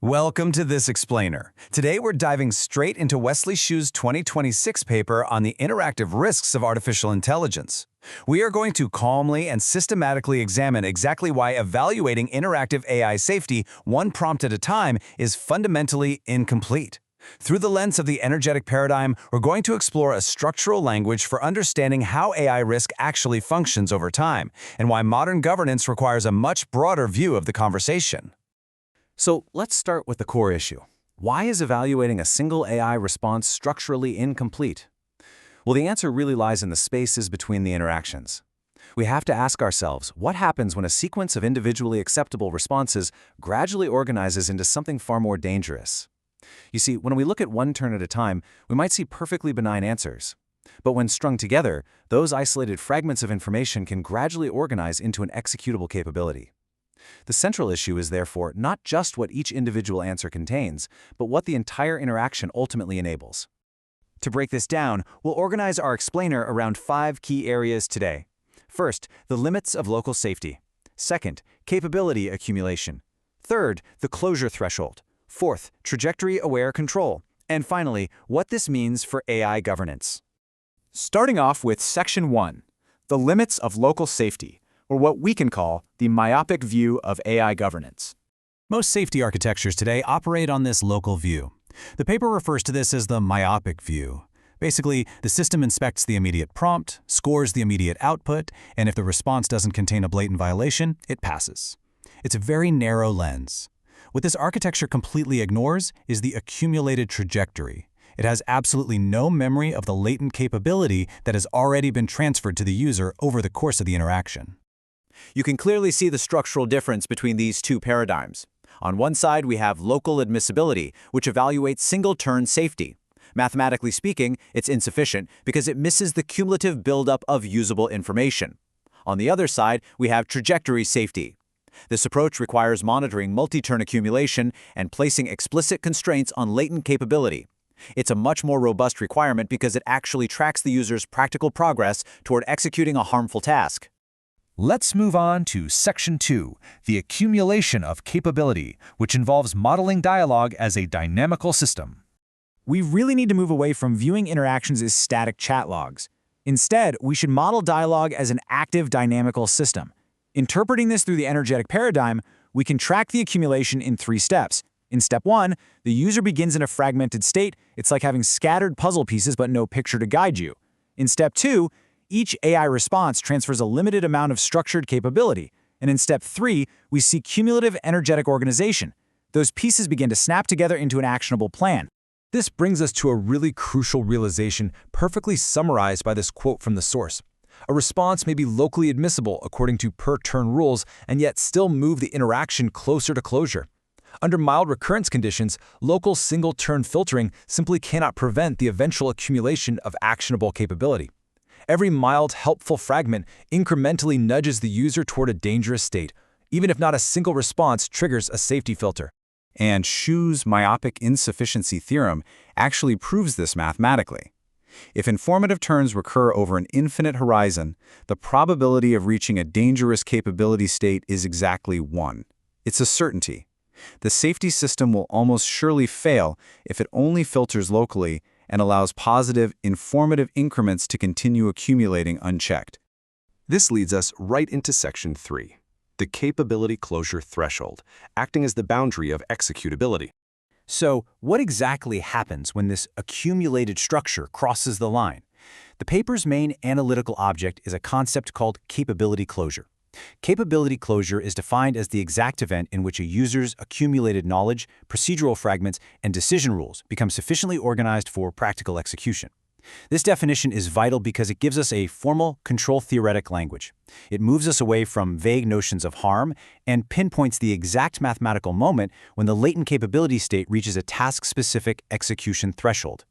Welcome to This Explainer. Today we're diving straight into Wesley Shu's 2026 paper on the interactive risks of artificial intelligence. We are going to calmly and systematically examine exactly why evaluating interactive AI safety one prompt at a time is fundamentally incomplete. Through the lens of the energetic paradigm, we're going to explore a structural language for understanding how AI risk actually functions over time, and why modern governance requires a much broader view of the conversation. So let's start with the core issue. Why is evaluating a single AI response structurally incomplete? Well, the answer really lies in the spaces between the interactions. We have to ask ourselves, what happens when a sequence of individually acceptable responses gradually organizes into something far more dangerous? You see, when we look at one turn at a time, we might see perfectly benign answers. But when strung together, those isolated fragments of information can gradually organize into an executable capability. The central issue is therefore not just what each individual answer contains, but what the entire interaction ultimately enables. To break this down, we'll organize our explainer around 5 key areas today. First, the limits of local safety. Second, capability accumulation. Third, the closure threshold. Fourth, trajectory-aware control. And finally, what this means for AI governance. Starting off with Section 1, the limits of local safety, or what we can call the myopic view of AI governance. Most safety architectures today operate on this local view. The paper refers to this as the myopic view. Basically, the system inspects the immediate prompt, scores the immediate output, and if the response doesn't contain a blatant violation, it passes. It's a very narrow lens. What this architecture completely ignores is the accumulated trajectory. It has absolutely no memory of the latent capability that has already been transferred to the user over the course of the interaction. You can clearly see the structural difference between these two paradigms. On one side, we have local admissibility, which evaluates single-turn safety. Mathematically speaking, it's insufficient because it misses the cumulative buildup of usable information. On the other side, we have trajectory safety. This approach requires monitoring multi-turn accumulation and placing explicit constraints on latent capability. It's a much more robust requirement because it actually tracks the user's practical progress toward executing a harmful task. Let's move on to Section 2, the accumulation of capability, which involves modeling dialogue as a dynamical system. We really need to move away from viewing interactions as static chat logs. Instead, we should model dialogue as an active dynamical system. Interpreting this through the energetic paradigm, we can track the accumulation in 3 steps. In step 1, the user begins in a fragmented state. It's like having scattered puzzle pieces but no picture to guide you. In step 2, each AI response transfers a limited amount of structured capability. And in step 3, we see cumulative energetic organization. Those pieces begin to snap together into an actionable plan. This brings us to a really crucial realization perfectly summarized by this quote from the source. A response may be locally admissible according to per-turn rules and yet still move the interaction closer to closure. Under mild recurrence conditions, local single-turn filtering simply cannot prevent the eventual accumulation of actionable capability. Every mild, helpful fragment incrementally nudges the user toward a dangerous state, even if not a single response triggers a safety filter. And Shu's myopic insufficiency theorem actually proves this mathematically. If informative turns recur over an infinite horizon, the probability of reaching a dangerous capability state is exactly 1. It's a certainty. The safety system will almost surely fail if it only filters locally and allows positive, informative increments to continue accumulating unchecked. This leads us right into Section 3, the capability closure threshold, acting as the boundary of executability. So, what exactly happens when this accumulated structure crosses the line? The paper's main analytical object is a concept called capability closure. Capability closure is defined as the exact event in which a user's accumulated knowledge, procedural fragments, and decision rules become sufficiently organized for practical execution. This definition is vital because it gives us a formal, control-theoretic language. It moves us away from vague notions of harm and pinpoints the exact mathematical moment when the latent capability state reaches a task-specific execution threshold.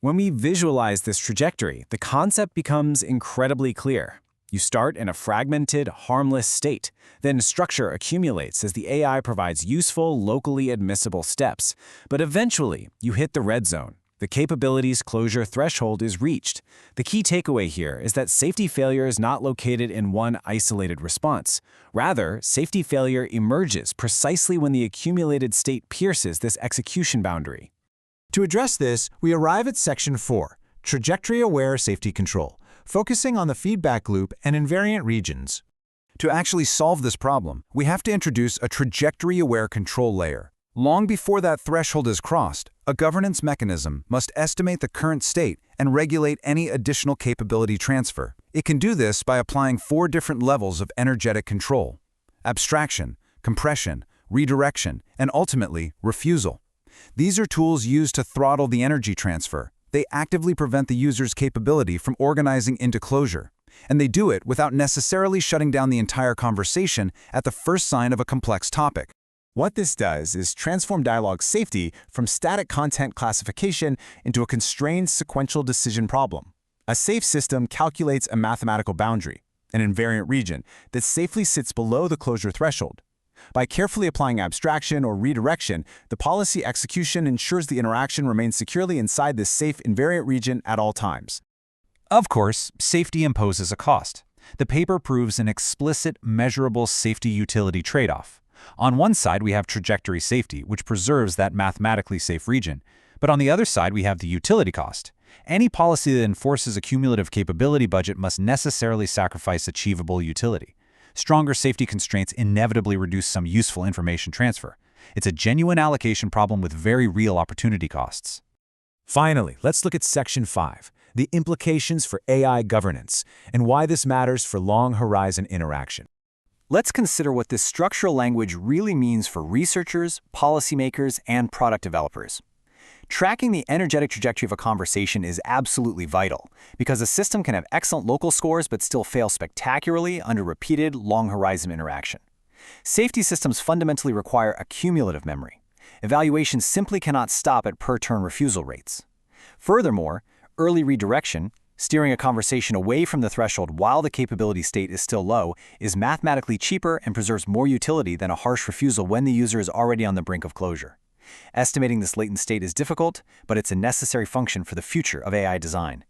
When we visualize this trajectory, the concept becomes incredibly clear. You start in a fragmented, harmless state. Then structure accumulates as the AI provides useful, locally admissible steps. But eventually, you hit the red zone. The capabilities closure threshold is reached. The key takeaway here is that safety failure is not located in one isolated response. Rather, safety failure emerges precisely when the accumulated state pierces this execution boundary. To address this, we arrive at Section 4, Trajectory-Aware Safety Control, focusing on the feedback loop and invariant regions. To actually solve this problem, we have to introduce a trajectory-aware control layer. Long before that threshold is crossed, a governance mechanism must estimate the current state and regulate any additional capability transfer. It can do this by applying 4 different levels of energetic control: abstraction, compression, redirection, and ultimately, refusal. These are tools used to throttle the energy transfer. They actively prevent the user's capability from organizing into closure. And they do it without necessarily shutting down the entire conversation at the first sign of a complex topic. What this does is transform dialogue safety from static content classification into a constrained sequential decision problem. A safe system calculates a mathematical boundary, an invariant region, that safely sits below the closure threshold. By carefully applying abstraction or redirection, the policy execution ensures the interaction remains securely inside this safe invariant region at all times. Of course, safety imposes a cost. The paper proves an explicit, measurable safety utility trade-off. On one side, we have trajectory safety, which preserves that mathematically safe region. But on the other side, we have the utility cost. Any policy that enforces a cumulative capability budget must necessarily sacrifice achievable utility. Stronger safety constraints inevitably reduce some useful information transfer. It's a genuine allocation problem with very real opportunity costs. Finally, let's look at Section 5, the implications for AI governance, and why this matters for long-horizon interaction. Let's consider what this structural language really means for researchers, policymakers, and product developers. Tracking the energetic trajectory of a conversation is absolutely vital, because a system can have excellent local scores but still fail spectacularly under repeated, long-horizon interaction. Safety systems fundamentally require a cumulative memory. Evaluation simply cannot stop at per-turn refusal rates. Furthermore, early redirection, steering a conversation away from the threshold while the capability state is still low, is mathematically cheaper and preserves more utility than a harsh refusal when the user is already on the brink of closure. Estimating this latent state is difficult, but it's a necessary function for the future of AI design.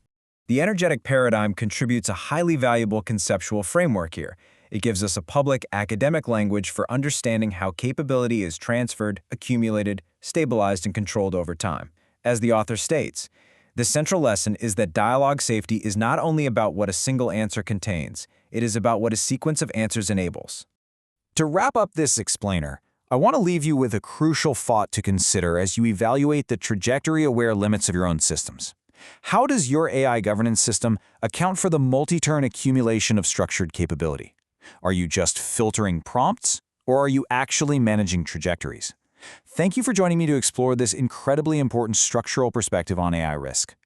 The energetic paradigm contributes a highly valuable conceptual framework here. It gives us a public academic language for understanding how capability is transferred, accumulated, stabilized, and controlled over time. As the author states, the central lesson is that dialogue safety is not only about what a single answer contains, it is about what a sequence of answers enables. To wrap up this explainer, I want to leave you with a crucial thought to consider as you evaluate the trajectory-aware limits of your own systems. How does your AI governance system account for the multi-turn accumulation of structured capability? Are you just filtering prompts, or are you actually managing trajectories? Thank you for joining me to explore this incredibly important structural perspective on AI risk.